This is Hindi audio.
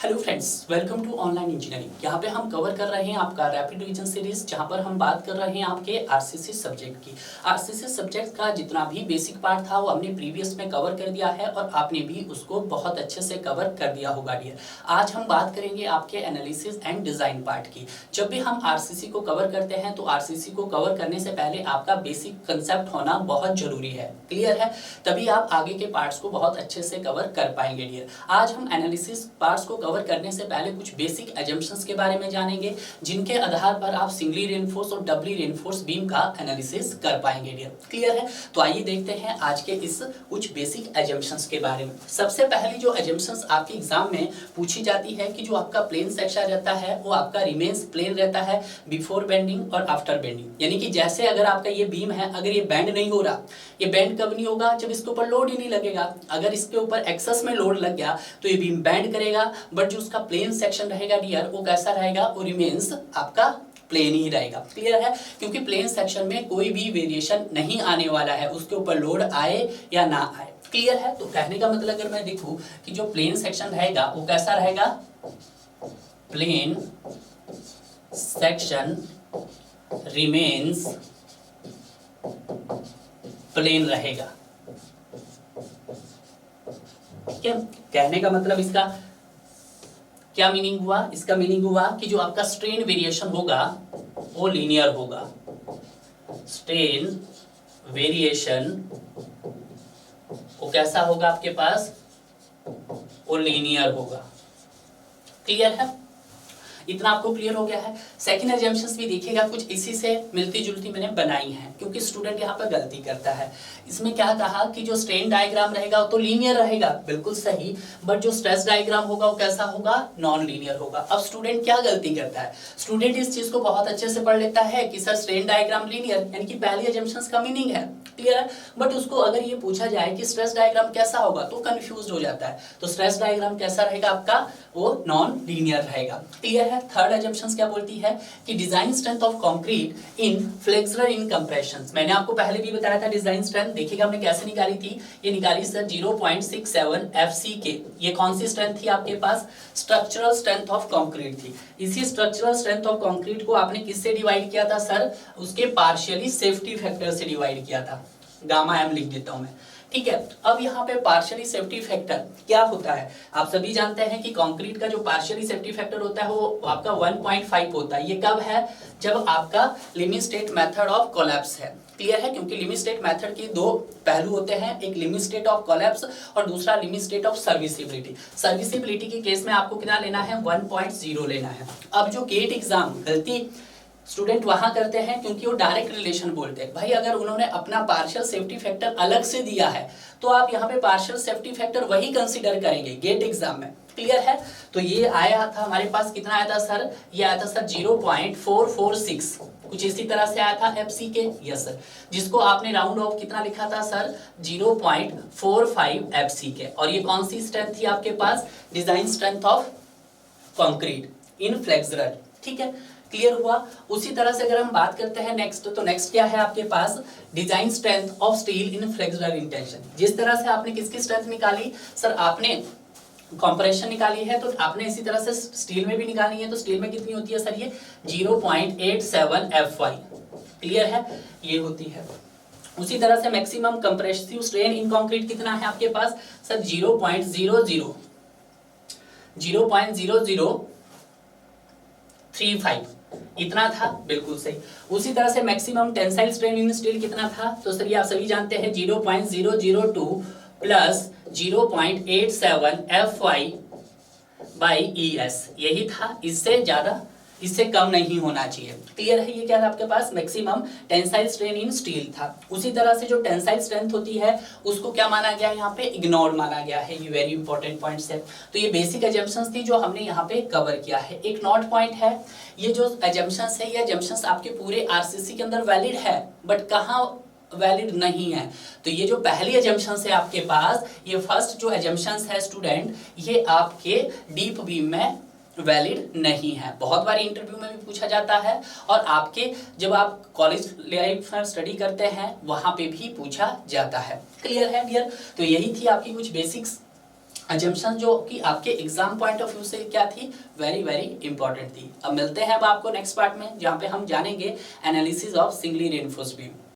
Hello friends, welcome to online engineering. यहाँ पे हम कवर कर रहे हैं आपका रैपिड रिवीजन सीरीज, जहाँ पर हम बात कर रहे हैं आपके आरसीसी सब्जेक्ट की। आरसीसी सब्जेक्ट का जितना भी बेसिक पार्ट था वो हमने प्रीवियस में कवर कर दिया है और आपने भी उसको बहुत अच्छे से कवर कर दिया होगा डियर। आज हम बात करेंगे आपके एनालिसिस एंड डिजाइन पार्ट की। जब भी हम आरसीसी को कवर करते हैं तो आरसीसी को कवर करने से पहले आपका बेसिक कंसेप्ट होना बहुत जरूरी है। क्लियर है? तभी आप आगे के पार्ट्स को बहुत अच्छे से कवर कर पाएंगे डियर। आज हम एनालिसिस पार्ट्स को कवर करने से पहले कुछ बेसिक एजम्पशंस के बारे में जानेंगे, जिनके आधार पर आप सिंगली रेनफोर्स और डबली रेनफोर्स बीम का एनालिसिस कर पाएंगे डियर। क्लियर है? तो आइए देखते हैं आज के इस कुछ बेसिक एजम्पशंस के बारे में। सबसे पहली जो एजम्पशंस आपके एग्जाम में पूछी जाती है कि जो आपका प्लेन सेक्शन रहता है वो आपका रिमेन्स प्लेन रहता है बिफोर बेंडिंग और आफ्टर बेंडिंग। यानी कि जैसे अगर आपका ये बीम है, अगर ये बेंड नहीं हो रहा, ये बेंड कब नहीं होगा? जब इसके ऊपर लोड ही नहीं लगेगा। अगर इसके ऊपर एक्सेस में लोड लग गया तो ये बीम बेंड करेगा, बट जो उसका प्लेन सेक्शन रहेगा डियर वो कैसा रहेगा? वो रिमेन्स आपका प्लेन ही रहेगा। क्लियर है? क्योंकि प्लेन सेक्शन में कोई भी वेरिएशन नहीं आने वाला है, उसके ऊपर लोड आए या ना आए। क्लियर है? तो कहने का मतलब अगर मैं देखूं कि जो प्लेन सेक्शन रहेगा वो कैसा रहेगा? प्लेन सेक्शन रिमेन्स प्लेन रहेगा। क्या कहने का मतलब इसका क्या मीनिंग हुआ? इसका मीनिंग हुआ कि जो आपका स्ट्रेन वेरिएशन होगा वो लीनियर होगा। स्ट्रेन वेरिएशन वो कैसा होगा आपके पास? वो लीनियर होगा। क्लियर है? इतना आपको क्लियर हो गया है। सेकंड एजम्पशंस भी देखिएगा, कुछ इसी से मिलती जुलती मैंने बनाई है, क्योंकि स्टूडेंट यहाँ पर गलती करता है। इसमें क्या कहा कि जो स्ट्रेन डायग्राम रहेगा वो तो लीनियर रहेगा, बिल्कुल सही, बट जो स्ट्रेस डायग्राम होगा वो कैसा होगा? नॉन लीनियर होगा। अब स्टूडेंट क्या गलती करता है? स्टूडेंट इस चीज को बहुत अच्छे से पढ़ लेता है कि सर स्ट्रेन डायग्राम लीनियर, यानी कि पहली एजम्पशंस का मीनिंग है। क्लियर है? बट उसको अगर ये पूछा जाए कि स्ट्रेस डायग्राम कैसा होगा तो कंफ्यूज हो जाता है। तो स्ट्रेस डायग्राम कैसा रहेगा आपका? वो नॉन लीनियर रहेगा। क्लियर है? थर्ड एजम्पशंस क्या बोलती है कि design strength of concrete in flexural in compressions. मैंने आपको पहले भी बताया था डिजाइन स्ट्रेंथ। देखिएगा हमने कैसे निकाली थी। ये निकाली सर 0.67 FCK। ये कौन सी स्ट्रेंथ थी आपके पास? स्ट्रक्चरल स्ट्रेंथ ऑफ कंक्रीट थी। इसी स्ट्रक्चरल स्ट्रेंथ ऑफ कंक्रीट को आपने किससे डिवाइड किया था सर? उसके पार्शियली सेफ्टी फैक्टर से डिवाइड किया था। गामा एम लिख देता हूं मैं। ठीक है? अब यहाँ पे पार्शियली सेफ्टी फैक्टर क्या होता है? आप सभी जानते हैं कि कंक्रीट का जो पार्शियली सेफ्टी फैक्टर होता है वो आपका 1.5 होता है। ये कब है? जब आपका limit state method of collapse है। क्लियर है? क्योंकि लिमिट स्टेट मेथड के दो पहलू होते हैं, एक लिमिट स्टेट ऑफ कोलैप्स और दूसरा limit state of serviceability. Serviceability के केस में आपको कितना लेना है? 1.0 लेना है। अब जो गेट एग्जाम गलती स्टूडेंट वहां करते हैं क्योंकि वो डायरेक्ट रिलेशन बोलते हैं। भाई अगर उन्होंने अपना पार्शियल सेफ्टी फैक्टर अलग से दिया है तो आप यहाँ पे पार्शियल सेफ्टी फैक्टर वही कंसीडर करेंगे गेट एग्जाम में। क्लियर है? तो ये आया था हमारे पास, कितना आया था सर? ये आया था सर 0.446, कुछ इसी तरह से आया था FCK। यस सर, जिसको आपने राउंड ऑफ कितना लिखा था सर? 0.45 FCK। और ये कौन सी स्ट्रेंथ थी आपके पास? Design strength of concrete in flexural. ठीक है? क्लियर हुआ? उसी तरह से अगर हम बात करते हैं नेक्स्ट, तो नेक्स्ट क्या है आपके पास? Design strength of steel in flexural in tension. जिस तरह से आपने किसकी स्ट्रेंथ निकाली सर? आपने कंप्रेशन निकाली है, तो आपने इसी तरह से स्टील में भी निकाली है। तो स्टील में कितनी होती है सर? ये 0.87 FY। क्लियर है? ये होती है। उसी तरह से maximum compressive strain in concrete कितना है आपके पास सर? 0.0035 इतना था। बिल्कुल सही। उसी तरह से maximum tensile strain in steel कितना था? तो सर ये आप सभी जानते हैं 0.002 प्लस 0.87 FY बाई ES। यही था, इससे ज्यादा इससे कम नहीं होना चाहिए। क्लियर है? ये क्या था आपके पास? Maximum tensile strain in steel था। उसी तरह से जो टेंसाइल स्ट्रेंथ होती है उसको क्या माना गया? यहाँ पे इग्नोर माना गया है। ये वेरी इंपॉर्टेंट पॉइंट्स है। तो ये बेसिक एजम्पशंस थी जो हमने यहाँ पे कवर किया है। एक नोट पॉइंट है, ये जो एजम्पशंस है ये एजम्पशंस आपके पूरे आरसीसी के अंदर वैलिड है, बट कहाँ वैलिड नहीं है? तो ये जो पहली एजम्पशंस है आपके पास, ये फर्स्ट जो एजम्पशंस है स्टूडेंट, ये आपके डीप बीम में वैलिड नहीं है। बहुत बार इंटरव्यू में भी पूछा जाता है और आपके जब आप कॉलेज लाइफ में स्टडी करते हैं वहां पे भी पूछा जाता है। क्लियर है डियर? तो यही थी आपकी कुछ बेसिक्स अजम्पशन जो कि आपके एग्जाम पॉइंट ऑफ व्यू से क्या थी, वेरी वेरी इंपॉर्टेंट थी। अब मिलते हैं अब आपको नेक्स्ट पार्ट में, जहाँ पे हम जानेंगे analysis of singly reinforced beam.